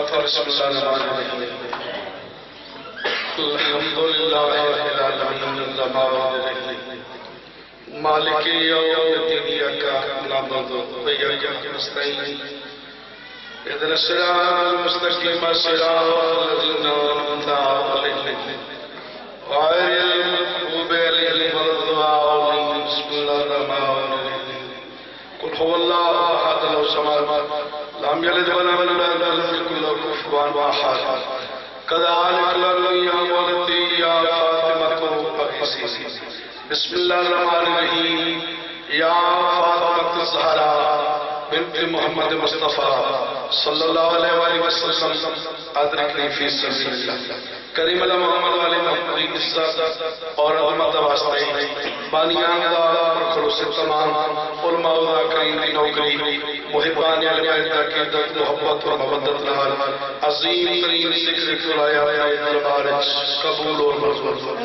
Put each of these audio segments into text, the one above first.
فاتحہ بسم اللہ الرحمن الرحیم الحمدللہ رب العالمین مالک یوم الدین ایاک نعبد و ایاک نستعین اهدنا الصراط المستقیم صراط الذین انعمت علیہم غیر المغضوب علیہم ولا الضالین بسم اللہ الرحمن الرحیم قل هو اللہ احد اللہ الصمد لم یلد ولم یولد ولم یکن له کفوا احد كذلك لليوم ولدي يا فاطمة أغيثي بسم الله الرحمن الرحيم يا فاطمة الزهراء بنت محمد مصطفى صلى الله عليه وسلم أدركني في سبيل الله کریم اللہ محمد علیہ محمد عزت اور عظمت واسطے بانیان دا اور خلوص تمام علماء دا کریم کی نوکری محبان علم عقیدت محبت و مودت نال عظیم ترین ذکر کرایا دربار قبول اور منظور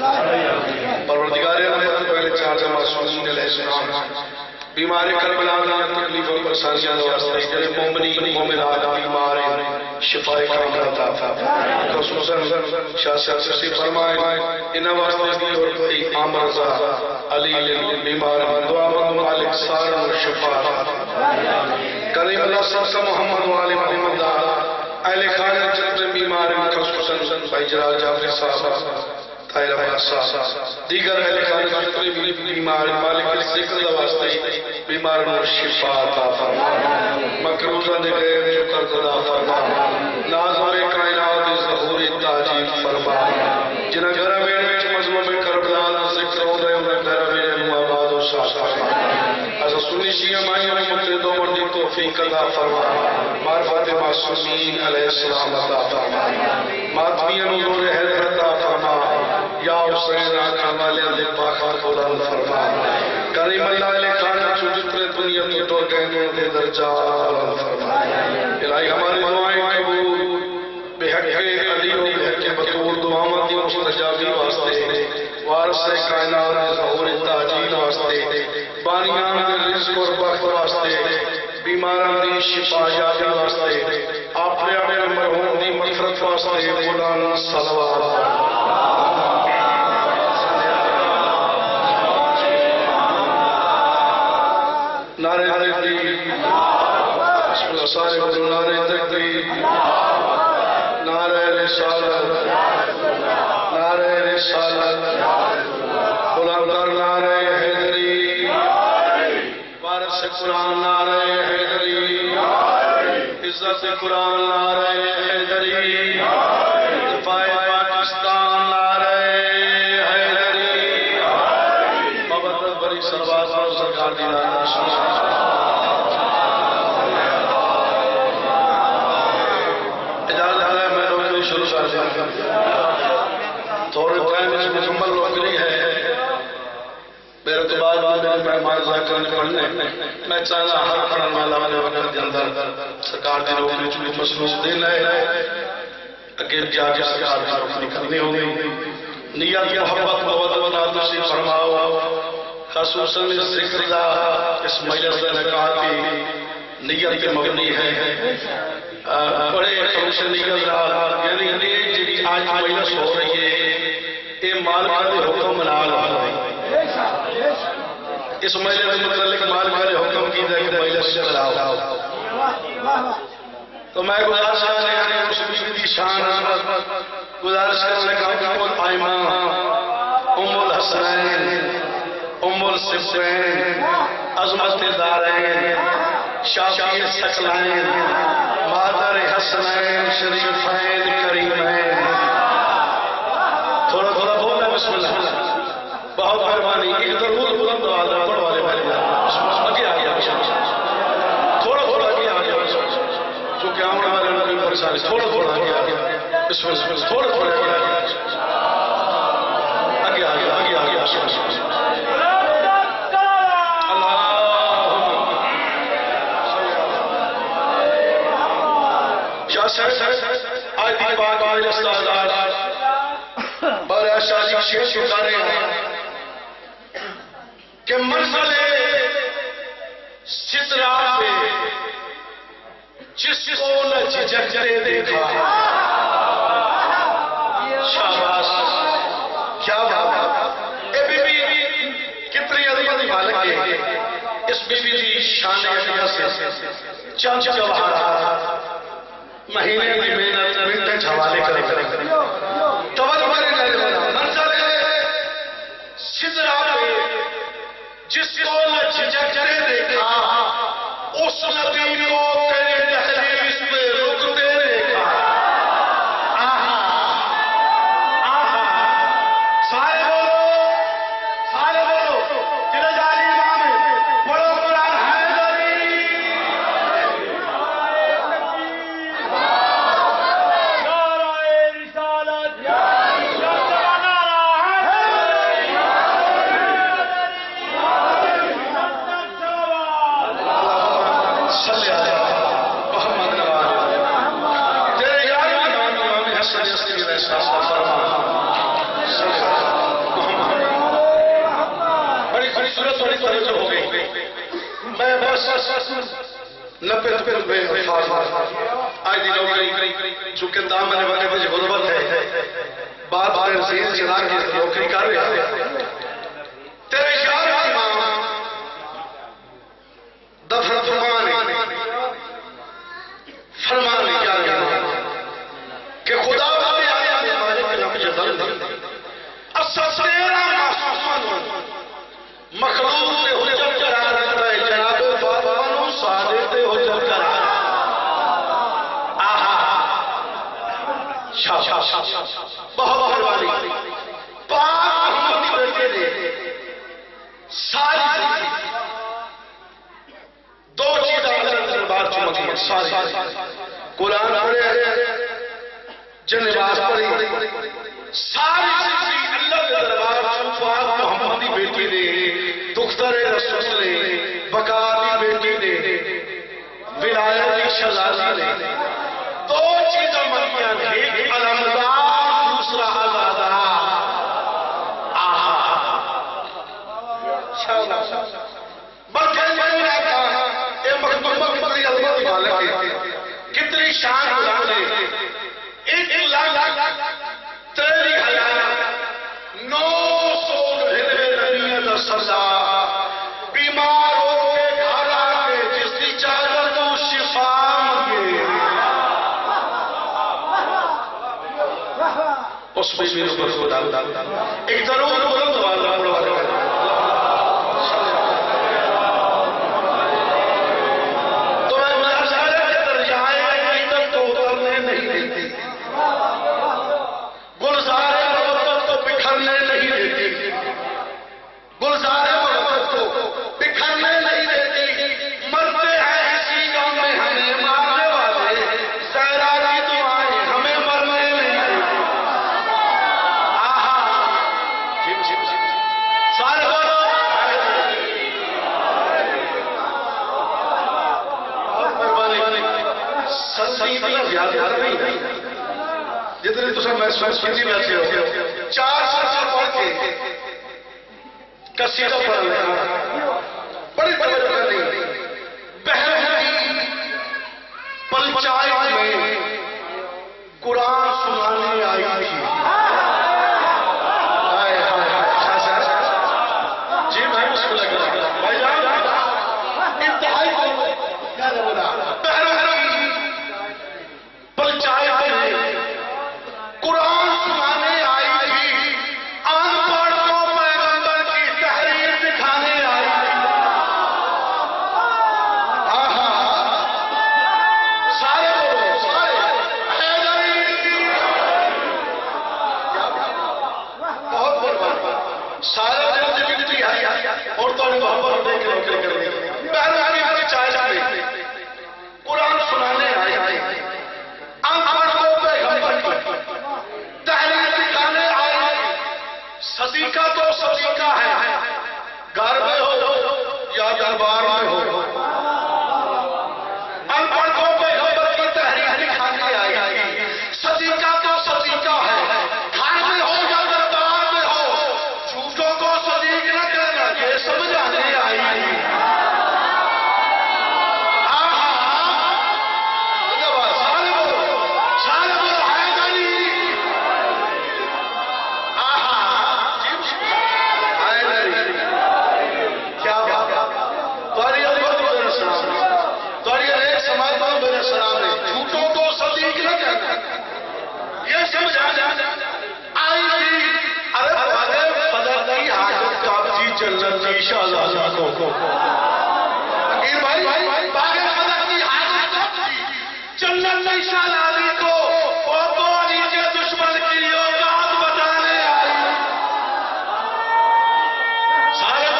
پروردگار عالم پہلے چار معصومین علیہ السلام بیمار کربلا دا تکلیف و پریشانیاں دا واسطے جڑے مومنین مومنات بیمار ہیں شفا کاملہ عطا فرمائے خصوصاً شاہ سے فرمائے ان واسطے بھی اور کوئی عام رضا علی بیمار دعا مند مالک سار و شفا کریم اللہ صلی محمد و علی محمد اہل خانہ جتنے بیمار ہیں خصوصاً بھائی جلال جعفری صاحب طاہر عباس صاحب دیگر اہل خانہ جتنے بھی بیمار مالک ذکر واسطے بیمار و شفا عطا فرمائے مکروزہ نے گئے جو قرض ادا فرمائے ناظر کائنات ظہور تاجیل فرمائے جنہ گھر میں مظلوم کربلا ذکر ہو رہے انہیں گھر میں آباد و شاد فرمائے از سنی شیعہ مائیوں نے مقتدی دو منڈی توفیق عطا فرمائے معرفت معصومین علیہ السلام عطا فرمائے ماتمیاں نور حیدر عطا فرمائے یا حسین آقا والے علی پاکہ بلند فرمائے کریم اللہ علیہ خانہ جو جتنے دنیا کی تو کہنے دے درجات بلند فرمائے الہی ہماری دعائیں قبول بے حق علی و بے حق بطور دعاوں دی مستجابی واسطے وارث کائنات ظہور تاجیل واسطے بانیان دے رزق اور بخت واسطے بیماران دی شفا یابی واسطے اپنے اپنے مرحوم دی مغفرت واسطے مولانا صلوات نعرہ تکبیر بسم اللہ سارے بولو نعرہ تکبیر نعرہ رسالت نعرہ رسالت بلند کر نعرہ حیدری وارث قرآن نعرہ حیدری عزت قرآن نعرہ حیدری دفاع پاکستان نعرہ حیدری بابت بری سلوات اور سرکار دی نعرہ تھوڑے ٹائم اس مکمل نوکری ہے میرے تو بعد میرے مہمان ذاکرنے پڑھنے میں چاہتا ہر پڑھنے والا والے وقت کے اندر سرکار دی نوکری چونکہ مصروف دینا ہے اگر جا کے سرکار دی نوکری کرنی ہوگی نیت محبت مودت نازل فرماؤ خصوصاً اس ذکر دا اس مجلس نے کہا کہ نیت مبنی ہے بڑے فنکشن نیت دا یعنی آج مجلس ہو رہی ہے یہ مالک کے حکم نال ہو رہی اس مجلس متعلق مالک کے حکم کی ہے کہ مجلس چلاؤ تو میں گزارش کرنے آنے اس بیوی کی شان گزارش کرنے کا ام الائمہ ام الحسنین ام السبتین عظمت دارین شافی سکلین مادر حسنین شریفین کریمین تھوڑا تھوڑا بولنا بسم اللہ بہت مہربانی کہ ادھر بلند آدھر پڑھ والے پہلے آگے آگے تھوڑا تھوڑا آگے آگے چونکہ آمنے والے ان کو پریشانی تھوڑا تھوڑا آگے آگے بسم اللہ تھوڑا تھوڑا آگے آگے آگے آگے آگے آج دی پاک آج استعداد بارے شاہی شیخ شکارے ہیں کہ منزل سترہ پہ جس کو نہ جھجکتے دیکھا. شاباش کیا بات. اے بی بی کتنی عظمت مالک ہے. اس بی بی جی شان علیہ سے چند جواہرات مہینے کی محنت منٹج حوالے کرے. توجہ منظر سدرا پہ جس کو نہ جھجکتے دیکھا اس نبی کو تیرے دہلیز پہ رکتے دیکھا. آہا آہا سارے بولو تیرے جالی امام بڑو قرآن حیدری. بڑی خوبصورت بڑی توجہ ہو گئی. میں بس 90 روپے آج دی نوکری چونکہ دامن والے مجھے غربت ہے بات پر عزیز جنا کی نوکری کر رہے ہیں. تیرے یار امام دفن فرمانے کیا گیا کہ خدا بابی آیا ہمارے کے نام جزل دی اساس تیرا محسوسان مخلوق سے حجت کرا رہتا ہے جناب بابانو صادق سے حجت کرا. آہا شاہ بہت بہت پاک محمد بیٹے نے ساری دو چیزیں اللہ دربار چمکی ہیں. ساری قرآن پڑھے جنباز پڑھی ساری چیزیں اللہ کے دربار پاک محمدی بیٹی نے دختر رسول نے بکاری بیٹی نے ولایت شہزادی نے دو چیزیں منیاں نے ایک علمدار دوسرا آزادہ. آہا بلکہ میں نے کہا اے مخدومہ کتنی عظمت مالک ہے کتنی شان بلند ہے. 1,33,900 نبیت سزا بیمار ہو کے گھر آ کے جس کی چادر تو شفا مانگے اس بی بی پر خدا ایک ضرور بلند والا بڑھوا تو میں مظاہرے کے درجائے عیدت کو اترنے نہیں دیتی. گلزار محبت کو بکھرنے نہیں دیتی. گلزار محبت کو بکھرنے نہیں دیتی. مرتے ہیں اسی گاؤں میں ہمیں مارنے والے زہرا کی دعائیں ہمیں مرنے نہیں دیتی. آہا سارے یاد نہیں جتنے تو سب محسوس کی بیٹھے ہو 4 سال پڑھ کے قصیدہ پڑھ لینا بڑی بڑی نہیں. بہن پنچایت میں قرآن سنانے آئی تھی. جی میں اس کو لگ رہا بھائی جان انتہائی پنچایت میں قرآن سنانے آئی تھی. ان پڑھ کو پیغمبر کی تحریر دکھانے آئی تھی. آہا سارے بولو سارے بہت بہت سارے دل ہے اور تو محبت دیکھ رہے پہلے ہماری چائے قرآن سنانے آئی تھی. صدیقہ تو صدیقہ ہے گھر میں ہو یا دربار میں ہو. ان پڑھوں پہ پیغمبر کی تحریر دکھانے آئی. صدیقہ تو صدیقہ ہے گھر میں ہو یا دربار میں ہو. جھوٹوں کو صدیق نہ کرنا یہ سمجھانے آئی. کو فقیر بھائی باغ خدا کی حالت کب تھی؟ جنت نشان علی کو اور دو علی کے دشمن کی اوقات بتانے آئی. سارے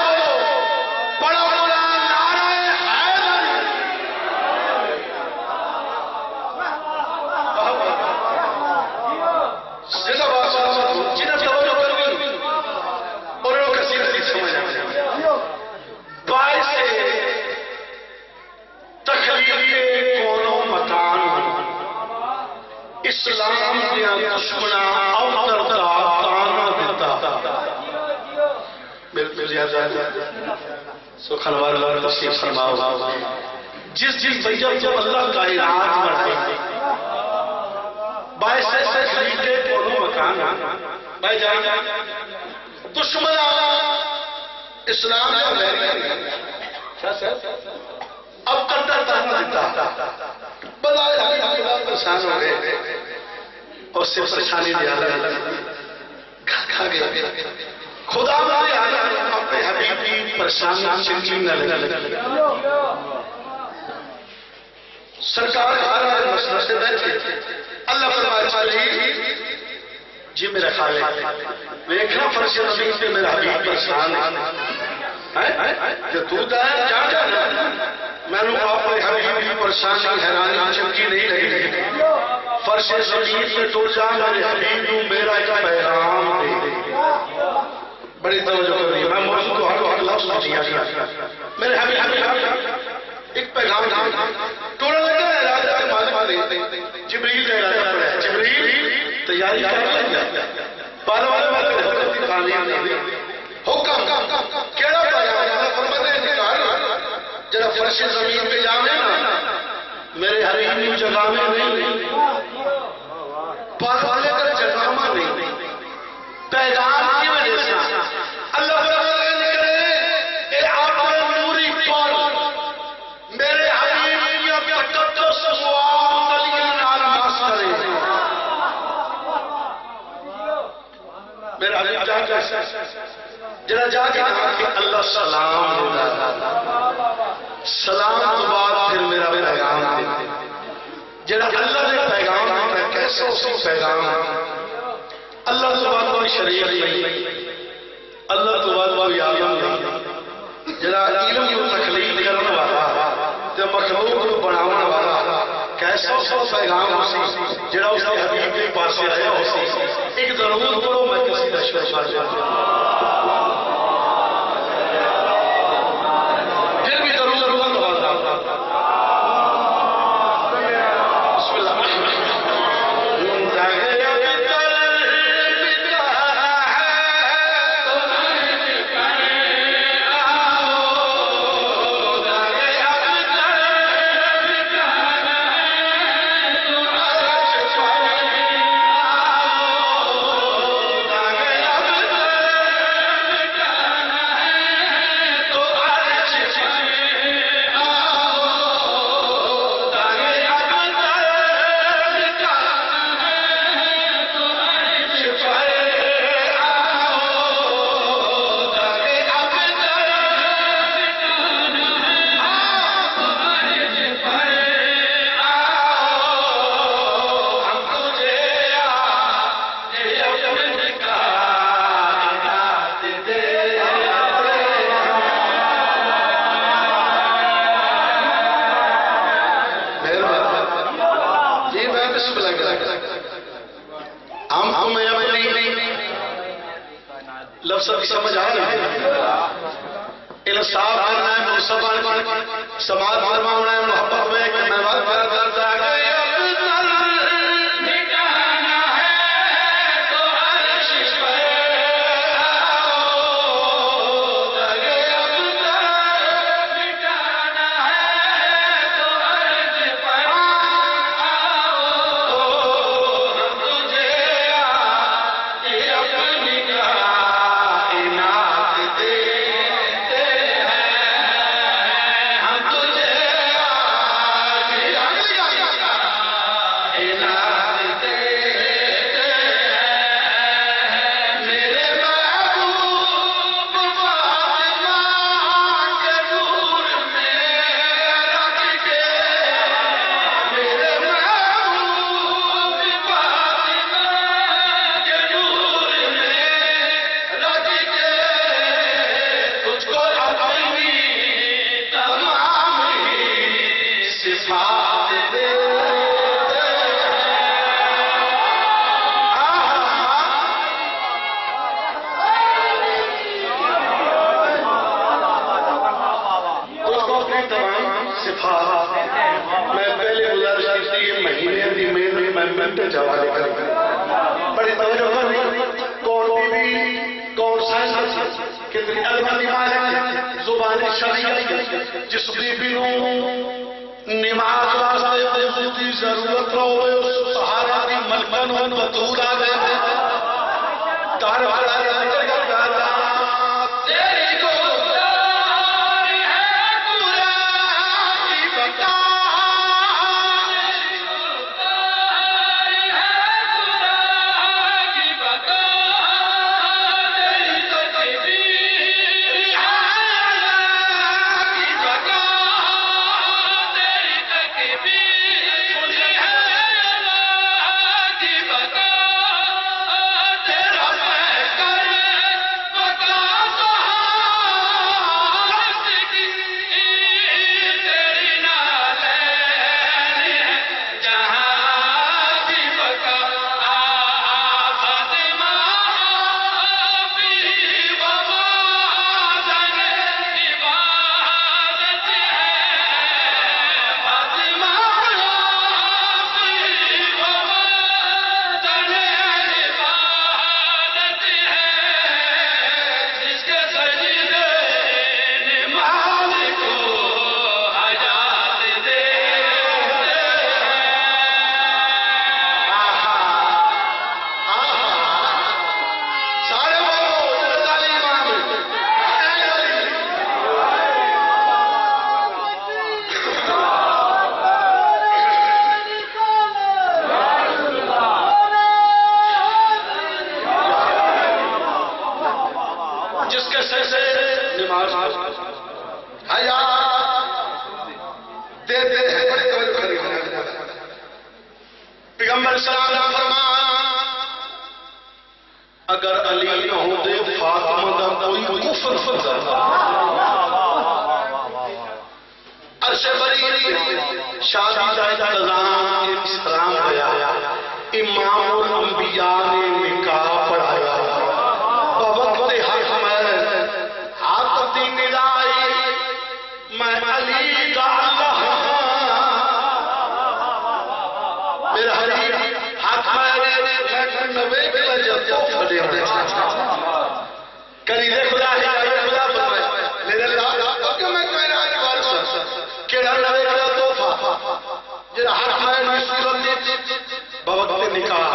بولو بڑا بڑا نعرہ حیدر. زندہ باد سلامت جنہیں توجہ کر گئی اور انہوں کسی حدیث سمجھ آئے باعث تخلیق کون و مکان اسلام دیا دشمنہ اوتر دا تانا دیتا. بالکل زیادہ سبحان اللہ تشریف فرماؤ. جس وجہ جب اللہ کا اراد بڑھائے باعث تخلیق کون و مکان بھائی جائیں دشمنہ اسلام کا لہری اب قدر تانا دیتا بلائے ہمیں پریشان ہو گئے اور صرف پریشانی دیا کھا گیا. خدا نے اپنے حبیب کی پریشانی چنچی نہ لگے. سرکار ہمارا مسئلہ سے بیٹھے اللہ فرمائے جی میرا خالق ویکھنا فرش رسول سے میرا حبیب پریشان ہے کہ تو دائیں جا جانا میں نے اپنے حبیب کی پریشانی حیرانی چمکی نہیں لگی. فرش رسول سے ٹوٹ جا میرے حبیب کو میرا ایک پیغام دے. بڑی توجہ کر رہی ہے میں موضوع کو ہر لفظ دیا میرے حبیب ایک پیغام ٹوڑا لگا ہے راجہ کے مالک جبریل کا ارادہ پڑا ہے. جبریل تیاری کر لیا پارا والے حکم کی تعلیم حکم کیڑا پیغام فرماتے ہیں جب فرش زمین پہ جانے نا میرے حبیب جگہ میں نہیں پارا والے کا جگہ میں نہیں پیغام کی وجہ سے اللہ فرماتے ہیں اے آپ نوری پر میرے حبیب یا تقدس سواب علیہ نالماس کرے. میرا حبیب جا جڑا جا کے کہا کہ اللہ سلام سلام تو بعد پھر میرا پیغام دے. جڑا اللہ نے پیغام دیتا ہے کیسے اسی پیغام اللہ تو بعد کوئی شریف نہیں اللہ تو بعد کوئی عالم نہیں جڑا علم کو تخلیق کرنے والا تے مخلوق کو بنانے والا کیسا اس پیغام اسی جڑا اس کے حبیب کے پاس آیا اسی ایک ضرور کرو میں کسی کا شکر کر جاتا پھر بھی ضرور بسم اللہ لفظ سمجھ آ رہا ہے انصاف کرنا ہے منصف سماعت فرمانا ہے محبت میں کہ میں بات کرتا ہے منٹ جواب کریں بڑی توجہ کریں کون بی بی کون سائنس کتنی علم نماز زبان شریعت جس بی بی نماز واسطے وضو کی ضرورت نہ ہوئے اس سہارا کی ملکن و بطور آ گئے تار والا پیغمبر صلی اللہ علیہ وسلم اگر علی نہ ہوتے فاطمہ دا کوئی کفر فرضا عرش بری شادی دا انتظام اسلام ہوا امام الانبیاء نے نکاح پڑھایا بوقت حق میں آقتی ندائی میں علی کا میرا حبیب ہاتھ میں نبے کے لجب تو پھڑے ہوئے کری دے خدا فرمائے میرے اللہ کہ میں کوئی نہ بارسا کیڑا نبے کا توفہ جنہا ہاتھ میں صورت بوقت نکاح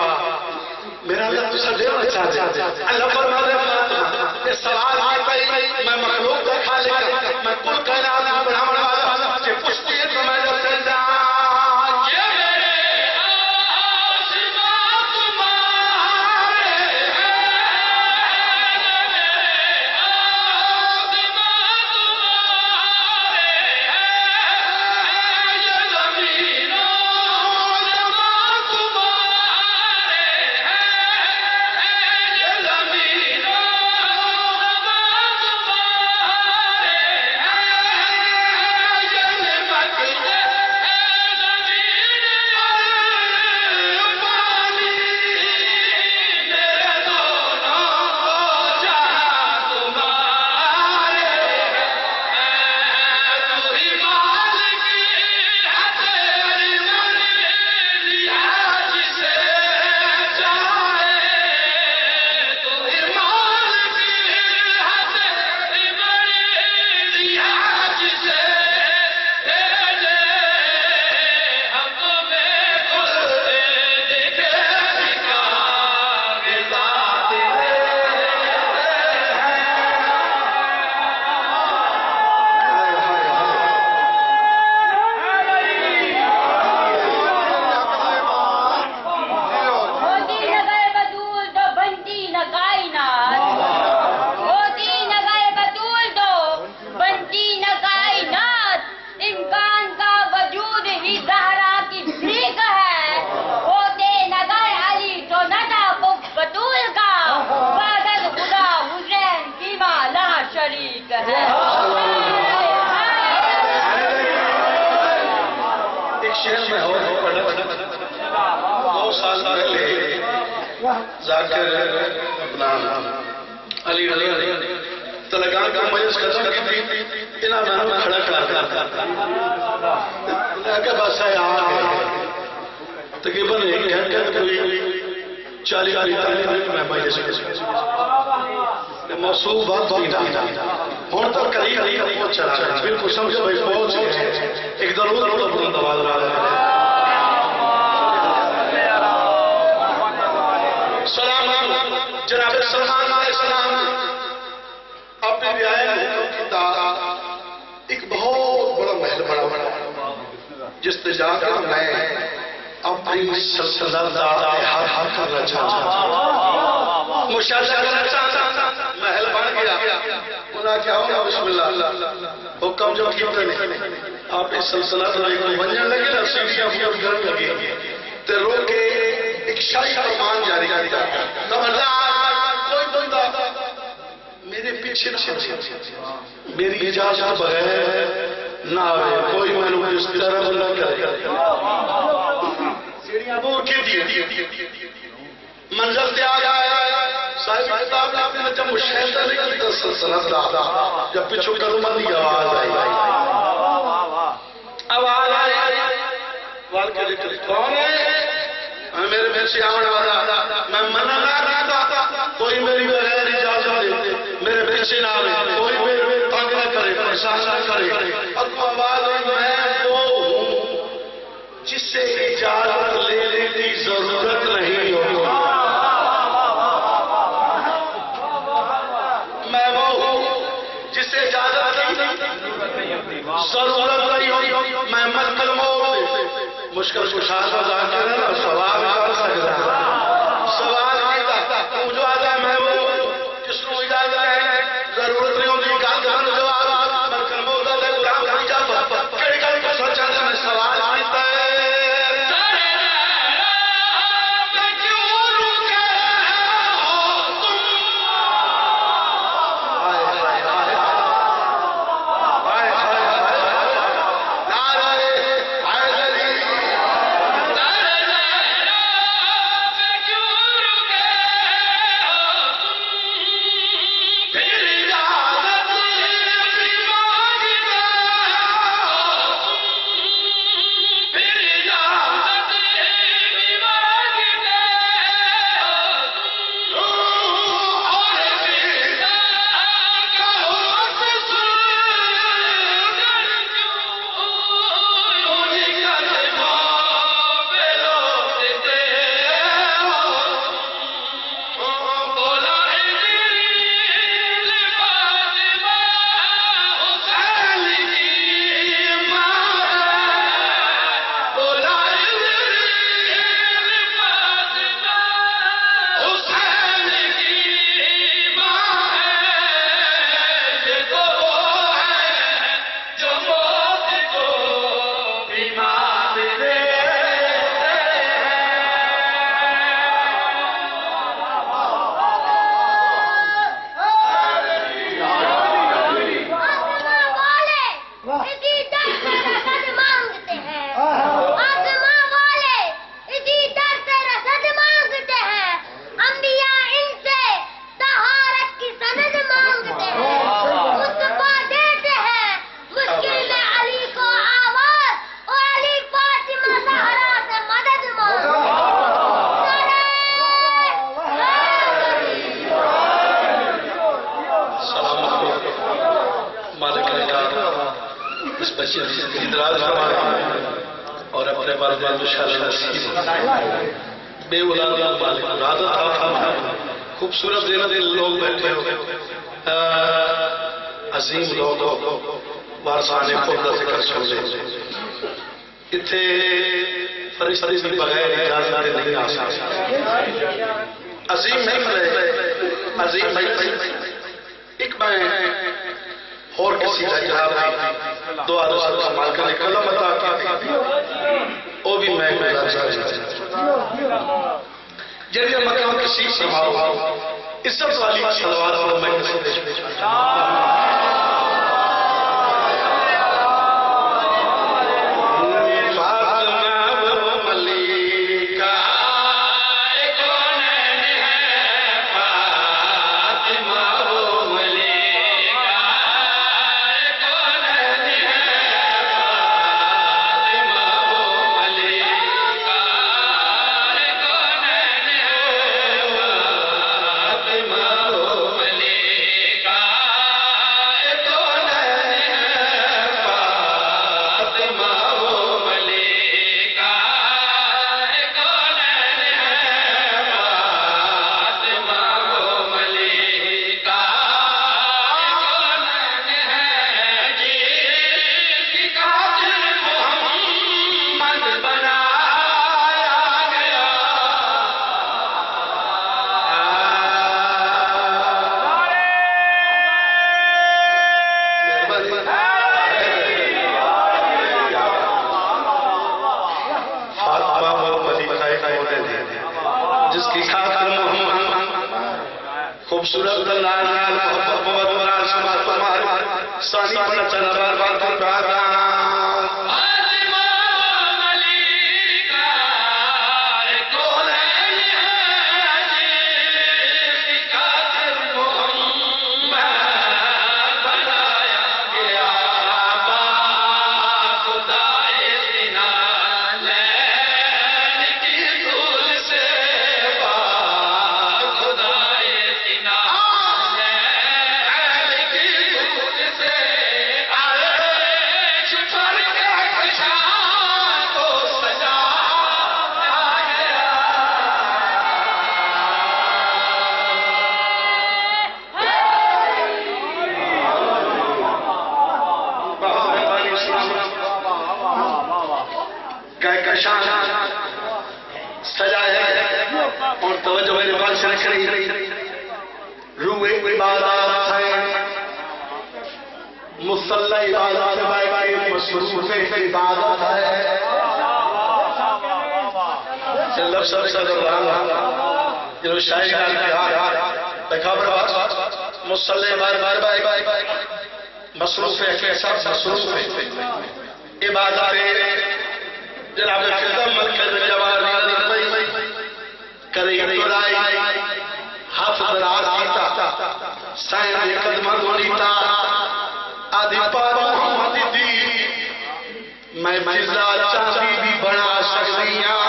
میرا اللہ تجھے دینا چاہتے اللہ فرمائے فاطمہ یہ سوال آئی میں مخلوق کا خالق میں کل کائنات بڑھانے والا کہ پشتی ہے تو میں جب چل جا ذاکر اپنا علی تلگان کا مجلس ختم کی تھی انہاں میں کھڑا کرتا کہ بس ہے تقریباً ایک گھنٹے کوئی 40 میں بھائی جیسے موصول بات بھی نہ ہون تو قریب پہنچ رہا ہے بالکل سمجھو بھائی پہنچ گئے ایک ضرور بلند آواز رہا ہے سلام جناب سلمان علیہ السلام اپنے بیائے ایک بہت بڑا محل بڑا جس نے جا کر میں اپنی سلطنت ہر کرنا چاہتا مشاہدہ کرنا چاہتا محل بن گیا انہا کیا ہونا بسم اللہ حکم جو کیتے نہیں آپ اس سلطنت میں بنجن لگے نا سیڑھیاں بہت گرم لگی تے رو کے ایک شاہی فرمان جاری کرتا خبردار کوئی بندہ میرے پیچھے میری اجازت بغیر نہ آئے کوئی میں نے اس طرح نہ کرے دور کی دی منزل تے آیا صاحب کتاب نے جب مشاہدہ نہیں کی تو سلطنت دا جب پیچھو کلمہ دی آواز آئی آواز آئی وال کے لکھتے کون ہے میرے پیچھے آنا والا میں منع نہ رہتا کوئی میری بغیر اجازت دے میرے پیچھے نہ آئے کوئی میرے تنگ نہ کرے پریشان نہ کرے اب آواز میں وہ ہوں جسے اجازت لینے کی ضرورت نہیں ہوگی میں وہ ہوں جسے اجازت کی ضرورت نہیں ہوگی میں ملکل موت مشکل کشار کا ذاکر ہے سوال کر سکتا سوال کیتا تو جو آجا میں وہ جس کو اجازت ہے ضرورت نہیں ہوگی کہا جو آجا ملکل موت ہے غلام نہیں جاتا کڑی کڑی کو سوچا ہے میں سوال کیتا ہے اور اپنے والدین کو شرف نصیب بے اولاد مالک عادت خوبصورت زینت لوگ بیٹھے ہو عظیم لوگ وارثان خدا ذکر چھوڑ دے اتھے فرشتے بھی بغیر اجازت نہیں آ سکتے عظیم نہیں رہے عظیم نہیں ایک میں اور کسی کا جناب دعا رسول سنبھال کر کلم عطا کی وہ بھی میں گزارش کرتا ہوں جب یہ مقام کسی فرماؤ عزت والی صلوات اور میں کسی دیش میں جس کی خاطر محمد خوبصورت اللہ محبت مناسبات تمہارے ثانی پڑھنا چلا بار بار بار سجایا اور توجہ میرے پاس سے رکھنی روح عبادات ہے مصلی عبادات ہے مصروف عبادت ہے جلب سب صدر اللہ جنہوں شاہی کا انتحار دیکھا برواز مصلی عبادات مصروف عبادت جناب خدم مرکز جواری کرے تورائی حافظ راز کیتا سائن قدمہ دولیتا آدھی پار محمد دی میں جزا چاہی بھی بڑا شخصیاں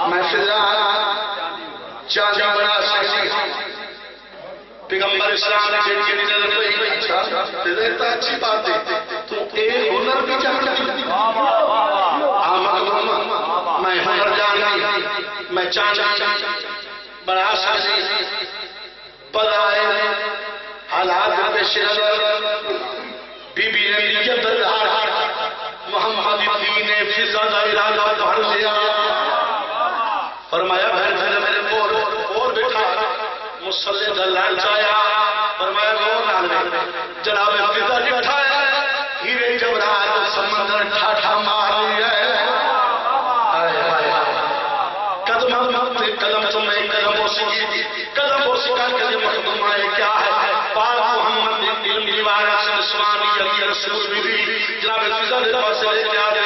میں فضا چاہی بڑا شخصیاں پیغمبر اسلام نے جن کی نظر کوئی دیتا اچھی بات ہے تو ایک ہنر بھی چاہتا میں ہنر جانا میں چاہتا بڑا شخصی پدائے حالات پیش بی بی نبی دردار محمد دین فضا دا ارادہ بھر دیا فرمایا بہن میرے اور بیٹھا مصلی دلال چایا فرمایا گور نالے جناب فضا جٹھا ہے ہیرے جورات سمندر ٹھاٹھا ماری ہے قدم تمہیں قدم موسیقی قدم موسیقی قدم مخدمائے کیا ہے پاک محمد علم دیوارہ سے عثمانی علی رسول بھی جناب فضا دے پاس لے کیا دے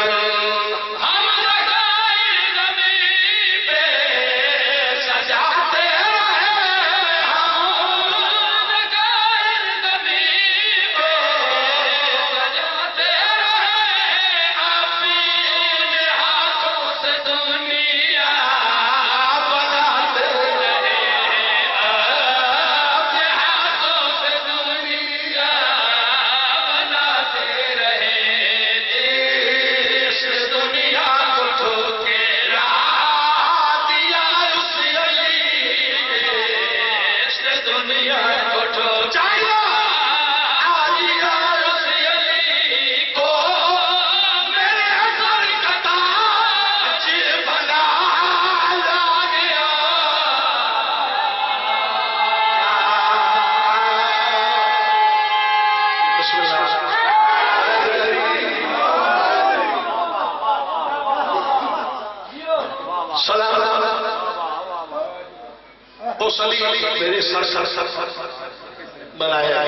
میرے سر بنایا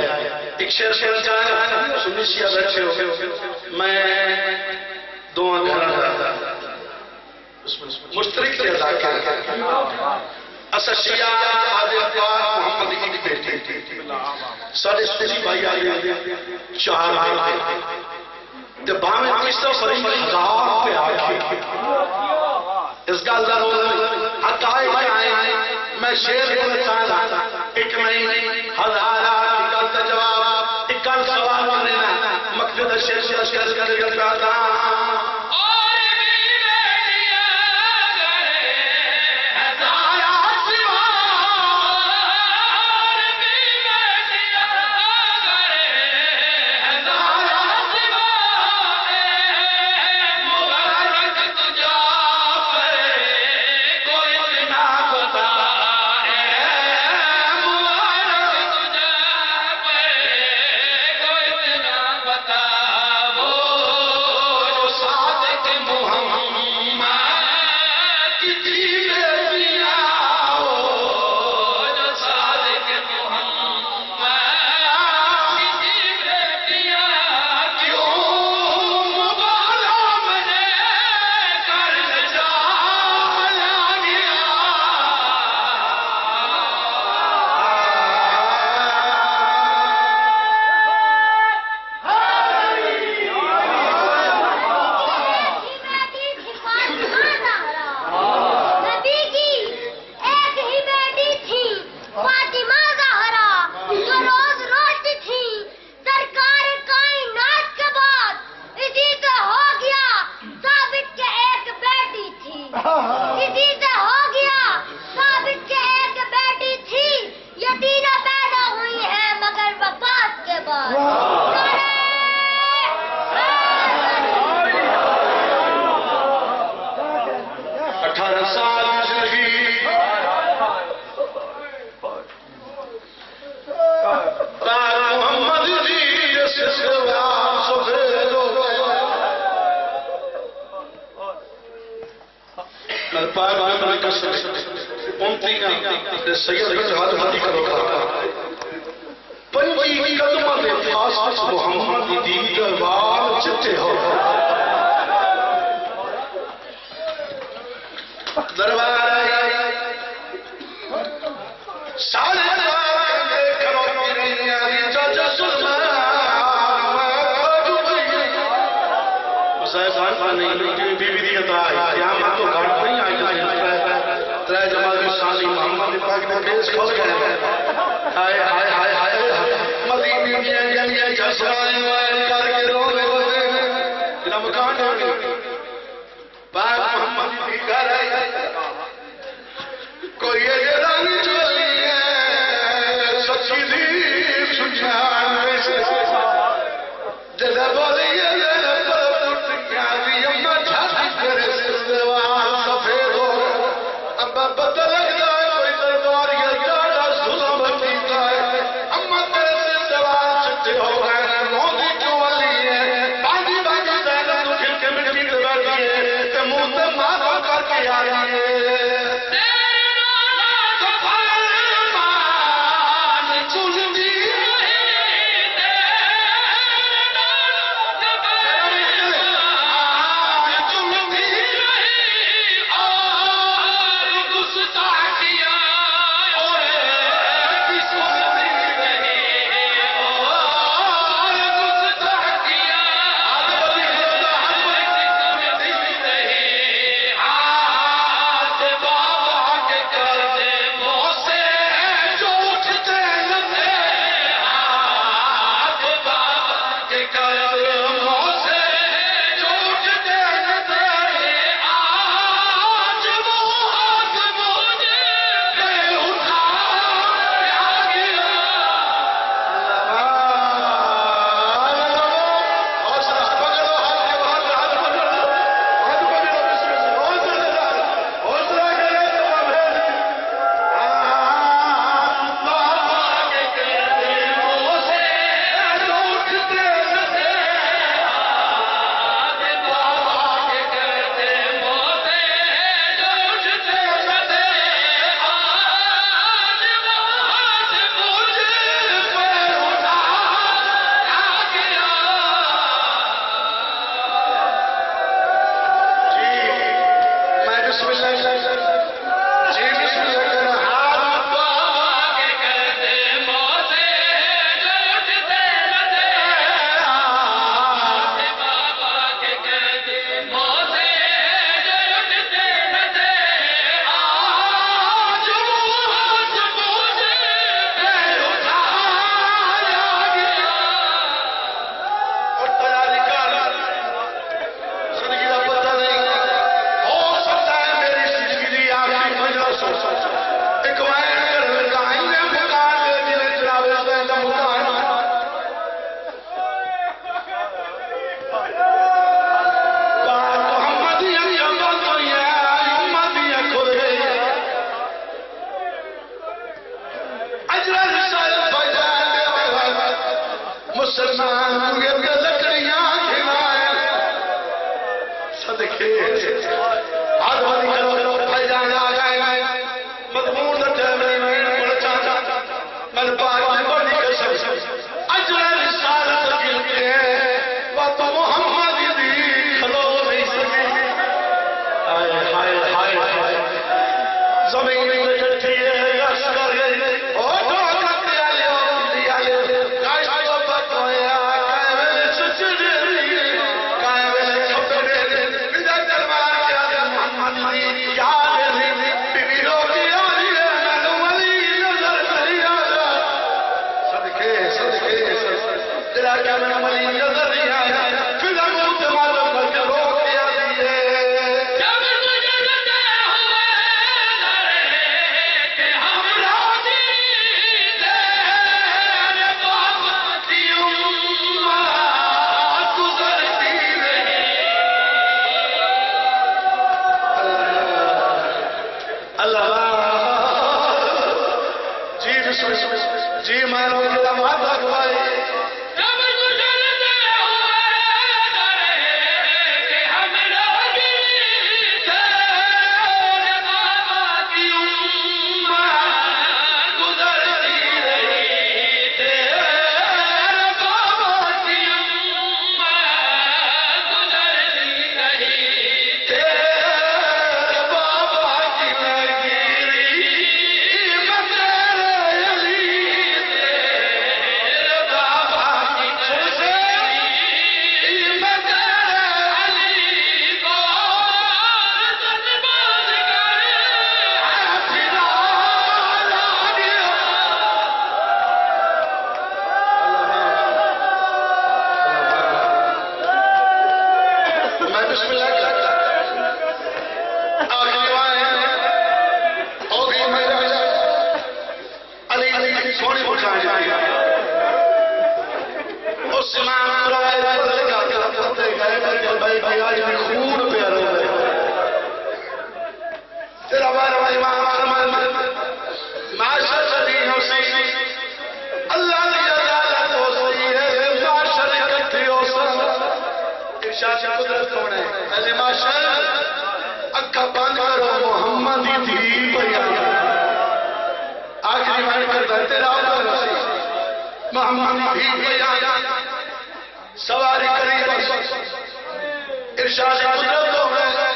ایک شیر چاہتا سنی سیا بیٹھے ہو میں دعا کرنا مشترک سے ادا کرتا اسا شیعہ آدھے پاک محمد کی بیٹی ساڑھے سنی بھائی آئے 4 آئے جب باہمیں کشتہ فریم 1000 پہ آئے اس کا اللہ ہوئے حقائق آئے میں شیر کو چاہتا ایک نہیں ہزارات اکالتا جواب اکال سوال مانینا مقصد شیر سے اشکر کرتا 18 سال زندگی پاک محمد جی اس سوال سفید ہو گئے میں پاک محمد کا پونتی کا سید بن ہاتھ ہاتھی کرو گا پنجی قدمہ دے فاسد محمد دی دربار چتے ہو دربار سالے دربار کرو میری آلی جاجا سلمان حسین خان نہیں بی بی دی عطا ہے قیامت تو گھر نہیں آئی ترے جماعت کی شانی محمد پاک نے پیش کھول گئے ہائے ہائے ہائے ہائے مدینی جنگی جسرائیں وائن کر کے رونے ہوئے لمکان ہوئے پاک محمد کی گھر ہے کوئی یہ رانی چولی ہے سچی دیپ سنچان میں سے جیسا بولی یہ پر پٹکیاں اممہ چھاتی کرے سلوان سفید ہو اب پتہ لگتا ہے کوئی دربار یا جانا ظلم بچیتا ہے اممہ تیرے سلوان چھتے ہو گئے موتی کیوں والی ہے باقی باقی زینت تو پھر کے مٹی کے بیٹھی ہے کہ منہ تے ماں کر کے آئی ہے آخری روایت ہو گئی میرا علی سونی اٹھا جائے اس امام قرآن بدل کا پتے گئے بھائی بھائی آج میں خون پہ رو گئے تیرا بارہ امام فرمائے معاشر صدی حسین اللہ کی عدالت ہوتی ہے معاشر اکٹھی ہو سن ارشاد قدرت کون ہے پہلے معاشر اکھا بند کرو محمد دی بیان آخری بار کرتا ہے تیرا محمد دی بیان سواری قریب ارشاد قدرت کون ہے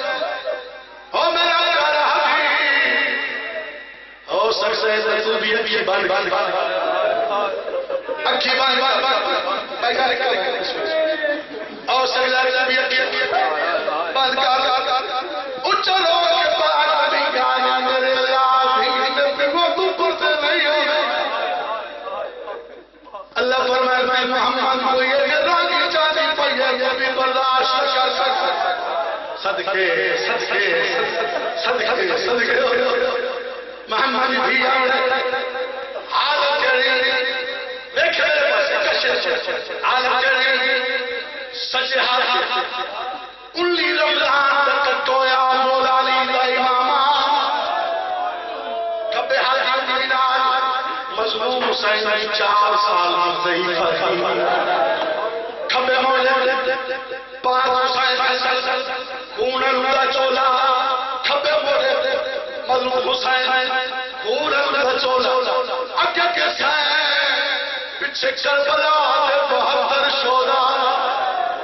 او میرا پیارا حبیب ہو سکتا ہے تو بھی اکھی بند اکھی بند بیگار کریں اور سکتا ہے تو بھی اکھی بند کر اچھلو کے بعد بھی گانا میرے اللہ بھی وہ کفر سے نہیں ہو اللہ فرمائے میں محمد کو یہ راگی چاہتی پئی ہے یہ بھی برداشت کر سکتا صدقے صدقے صدقے صدقے محمد بھی آمنے حالت جڑی دیکھے بس کشے حالت جڑی سچے حالت انلی رمضان تک تویا مولا علی کا امامہ کبھے حالت مینار مظلوم حسین 4 سال ضعیفہ کبھے مولا پاک حسین خون الدا چولا کھبے موڑے مظلوم حسین خون الدا چولا اگے کے سائیں پیچھے کربلا دے 72 شودا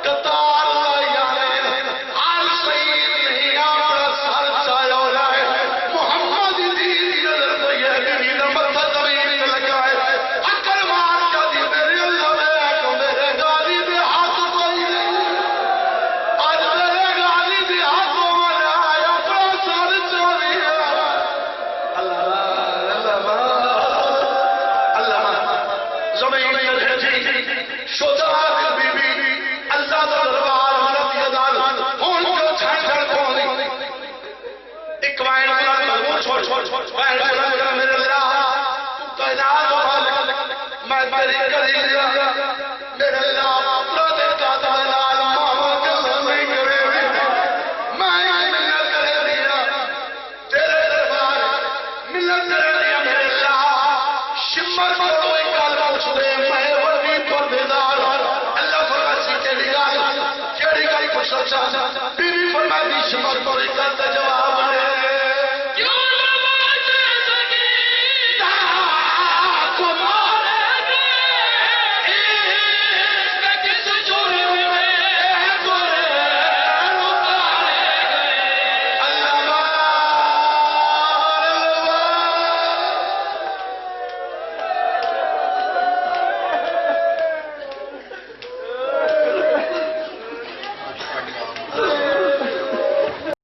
قطار لائیانے آل سید نہیں اپنا سر چایا ہو رہا ہے محمد دی نظر یہ بھی نمبر زمین لگائے اکر مار کا دی میرے اللہ میں میرے گالی دے ہاتھ کوئی نہیں آج میرے گالی دے ہاتھوں میں آیا اپنا سر چاہی ہے اللہ زمین بھیجی شودا بی بی اللہ کا دربار حضرت یزال ہون کو چھڑ کونی ایک وائن والا چھوڑ وائن والا میرے اللہ کائنات مالک میں تیری کری لیا میرے اللہ اپنا دیتا دلال ماما قسم نہیں کرے میں ملت کرے دیا تیرے دربار ملت کرے دیا میرے اللہ شمر پر کوئی کال پوچھ دے میں وردی پر بیدار اللہ فرماسی کیڑی گائی پوچھنا چاہتا بیوی فرمائی دی شمر پر ایک